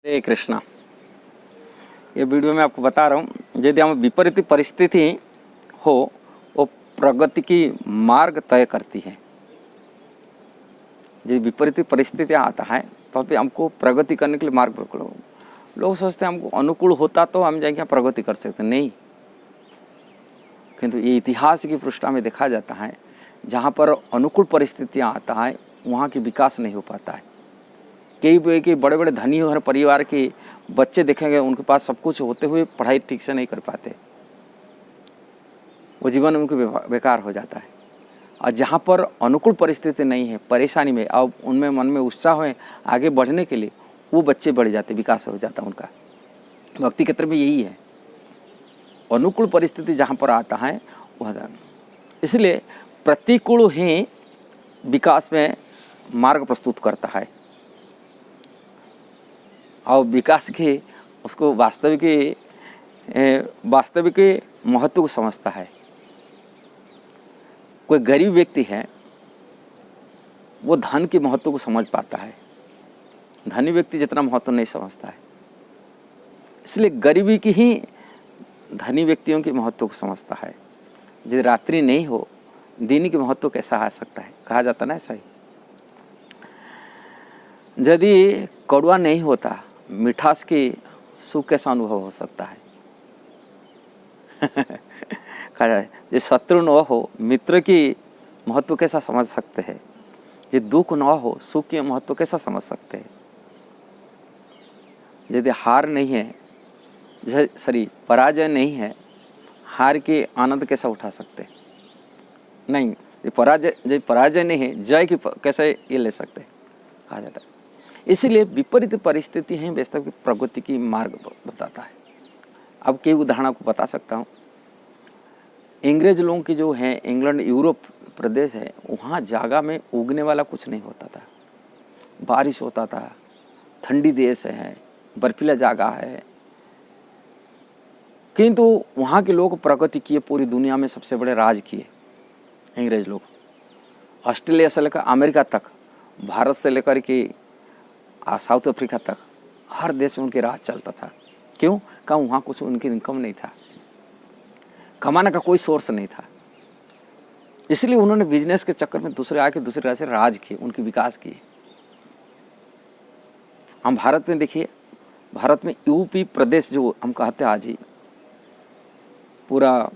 हरे कृष्णा। ये वीडियो में आपको बता रहा हूँ, यदि हम विपरीत परिस्थिति हो वो प्रगति की मार्ग तय करती है। यदि विपरीत परिस्थितियाँ आता है तो अभी हमको प्रगति करने के लिए मार्ग पकड़ो। लोग सोचते हैं हमको अनुकूल होता तो हम जाएंगे प्रगति कर सकते, नहीं। किंतु ये इतिहास की पृष्ठा में देखा जाता है, जहाँ पर अनुकूल परिस्थितियाँ आता है वहाँ की विकास नहीं हो पाता है। कई बड़े बड़े धनी हर परिवार के बच्चे देखेंगे, उनके पास सब कुछ होते हुए पढ़ाई ठीक से नहीं कर पाते, वो जीवन उनके बेकार हो जाता है। और जहाँ पर अनुकूल परिस्थिति नहीं है, परेशानी में, अब उनमें मन में उत्साह है आगे बढ़ने के लिए, वो बच्चे बढ़ जाते, विकास हो जाता उनका। भक्ति क्षेत्र में यही है, अनुकूल परिस्थिति जहाँ पर आता है वह, इसलिए प्रतिकूल ही विकास में मार्ग प्रस्तुत करता है और विकास के उसको वास्तविक महत्व को समझता है। कोई गरीब व्यक्ति है वो धन के महत्व को समझ पाता है, धनी व्यक्ति जितना महत्व नहीं समझता है। इसलिए गरीबी की ही धनी व्यक्तियों के महत्व को समझता है। यदि रात्रि नहीं हो, दिन के महत्व कैसा आ सकता है, कहा जाता ना ऐसा ही। यदि कड़वा नहीं होता, मिठास की सुख कैसा अनुभव हो सकता है। कहा जाए, ये शत्रु न हो, मित्र की महत्व कैसा समझ सकते हैं। ये दुख न हो, सुख के महत्व कैसा समझ सकते हैं। यदि हार नहीं है, पराजय नहीं है, हार के आनंद कैसा उठा सकते, नहीं। ये पराजय नहीं है, जय की कैसे ये ले सकते, कहा जाता है। इसीलिए विपरीत परिस्थिति है वास्तव की प्रगति की मार्ग बताता है। अब कई उदाहरण आपको बता सकता हूँ। अंग्रेज लोगों की जो है, इंग्लैंड यूरोप प्रदेश है, वहाँ जगह में उगने वाला कुछ नहीं होता था, बारिश होता था, ठंडी देश है, बर्फीला जगह है, किंतु वहाँ के लोग प्रगति किए, पूरी दुनिया में सबसे बड़े राज किए अंग्रेज लोग। ऑस्ट्रेलिया से लेकर अमेरिका तक, भारत से लेकर के साउथ अफ्रीका तक, हर देश में उनके राज चलता था। क्यों? क्या वहाँ कुछ उनकी इनकम नहीं था, कमाने का कोई सोर्स नहीं था। इसलिए उन्होंने बिजनेस के चक्कर में दूसरे राज्य से राज किए, उनकी विकास किए। हम भारत में देखिए, भारत में यूपी प्रदेश जो हम कहते हैं आज ही, पूरा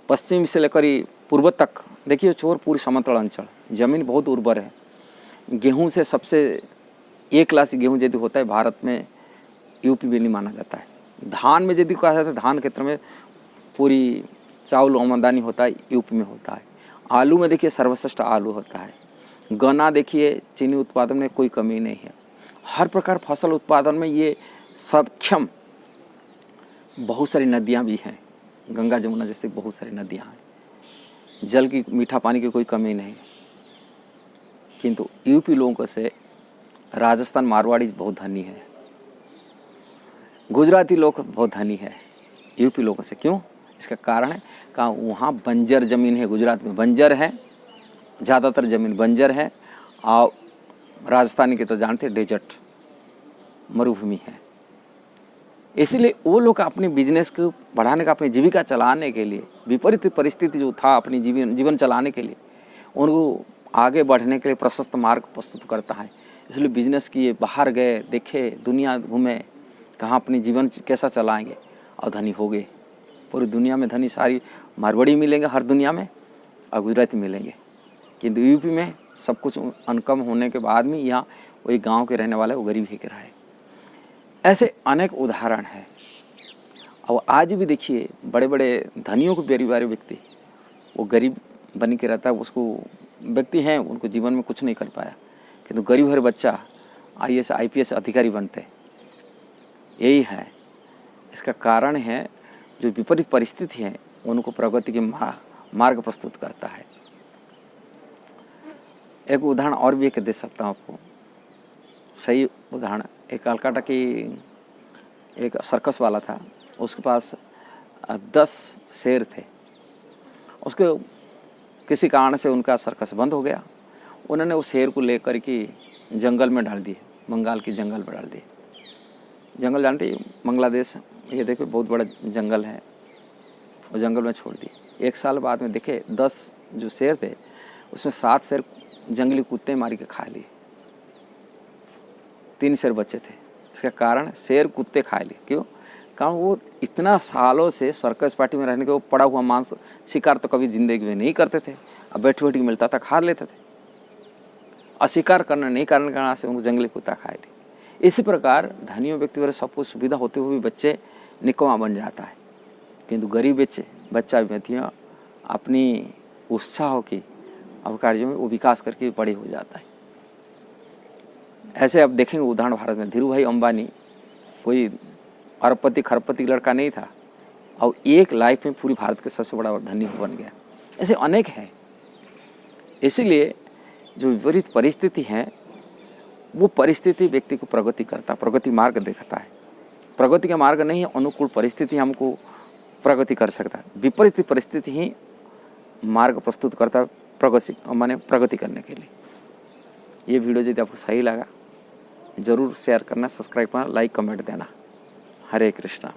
पश्चिम से लेकर पूर्व तक देखिए, चोर पूरी समतल अंचल, जमीन बहुत उर्वर है। गेहूं से सबसे एक क्लास गेहूं यदि होता है भारत में, यूपी में नहीं माना जाता है। धान में यदि कहा जाता है, धान क्षेत्र में पूरी चावल आमदनी होता है, यूपी में होता है। आलू में देखिए सर्वश्रेष्ठ आलू होता है। गन्ना देखिए, चीनी उत्पादन में कोई कमी नहीं है। हर प्रकार फसल उत्पादन में ये सक्षम। बहुत सारी नदियाँ भी हैं, गंगा जमुना जैसे बहुत सारी नदियाँ हैं, जल की, मीठा पानी की कोई कमी नहीं। किंतु यूपी लोगों से राजस्थान मारवाड़ी बहुत धनी है, गुजराती लोग बहुत धनी है यूपी लोगों से। क्यों? इसका कारण है कि वहाँ बंजर ज़मीन है, गुजरात में बंजर है, ज़्यादातर ज़मीन बंजर है। और राजस्थानी के तो जानते हैं, डेजर्ट, मरुभूमि है। इसीलिए वो लोग अपने बिजनेस को बढ़ाने का, अपनी जीविका चलाने के लिए, विपरीत परिस्थिति जो था अपनी जीवन चलाने के लिए, उनको आगे बढ़ने के लिए प्रशस्त मार्ग प्रस्तुत करता है। इसलिए बिजनेस किए, बाहर गए, देखे, दुनिया घूमे, कहाँ अपनी जीवन कैसा चलाएंगे और धनी हो गए। पूरी दुनिया में धनी सारी मारवाड़ी मिलेंगे हर दुनिया में, और गुजराती मिलेंगे। किंतु यूपी में सब कुछ अनकम होने के बाद में यहाँ वही गांव के रहने वाले वो गरीब ही के रहे। ऐसे अनेक उदाहरण है। और आज भी देखिए, बड़े बड़े धनियों को परिवार व्यक्ति वो गरीब बन के रहता है, उसको व्यक्ति हैं, उनको जीवन में कुछ नहीं कर पाया, किंतु गरीब हर बच्चा IAS IPS अधिकारी बनते। यही है इसका कारण है, जो विपरीत परिस्थिति है उनको प्रगति के मार्ग प्रस्तुत करता है। एक उदाहरण और भी एक दे सकता हूँ आपको, सही उदाहरण। एक कलकत्ता की एक सर्कस वाला था, उसके पास 10 शेर थे। उसके किसी कारण से उनका सर्कस बंद हो गया। उन्होंने उस शेर को लेकर के जंगल में डाल दिए, बंगाल के जंगल में डाल दिए। जंगल जानते ही बांग्लादेश, ये देखो बहुत बड़ा जंगल है, वो जंगल में छोड़ दिए। 1 साल बाद में देखे 10 जो शेर थे उसमें 7 शेर जंगली कुत्ते मार के खा लिए, 3 शेर बच्चे थे। इसका कारण शेर कुत्ते खा लिए। क्यों? कारण वो इतना सालों से सर्कस पार्टी में रहने के वो पड़ा हुआ मांस शिकार तो कभी जिंदगी में नहीं करते थे, अब बैठी बैठी मिलता था खा लेते थे। अशिकार करना नहीं करने के कारण से उनको जंगली कुत्ता खा लिए। इसी प्रकार धनियों व्यक्ति वाले सबको सुविधा होते हुए भी बच्चे निकम्मा बन जाता है, किंतु गरीब बच्चा व्यक्तियाँ अपनी उत्साह की अवकार्यों में वो विकास करके बड़े हो जाता है। ऐसे अब देखेंगे उदाहरण भारत में, धीरू भाई अंबानी कोई अरबपति खरबपति लड़का नहीं था और एक लाइफ में पूरी भारत के सबसे बड़ा धनी बन गया। ऐसे अनेक हैं। इसीलिए जो विपरीत परिस्थिति है वो परिस्थिति व्यक्ति को प्रगति करता, प्रगति मार्ग दिखाता है। प्रगति का मार्ग नहीं है अनुकूल परिस्थिति हमको प्रगति कर सकता है, विपरीत परिस्थिति ही मार्ग प्रस्तुत करता प्रगति करने के लिए। ये वीडियो यदि आपको सही लगा जरूर शेयर करना, सब्सक्राइब करना, लाइक कमेंट देना। हरे कृष्णा।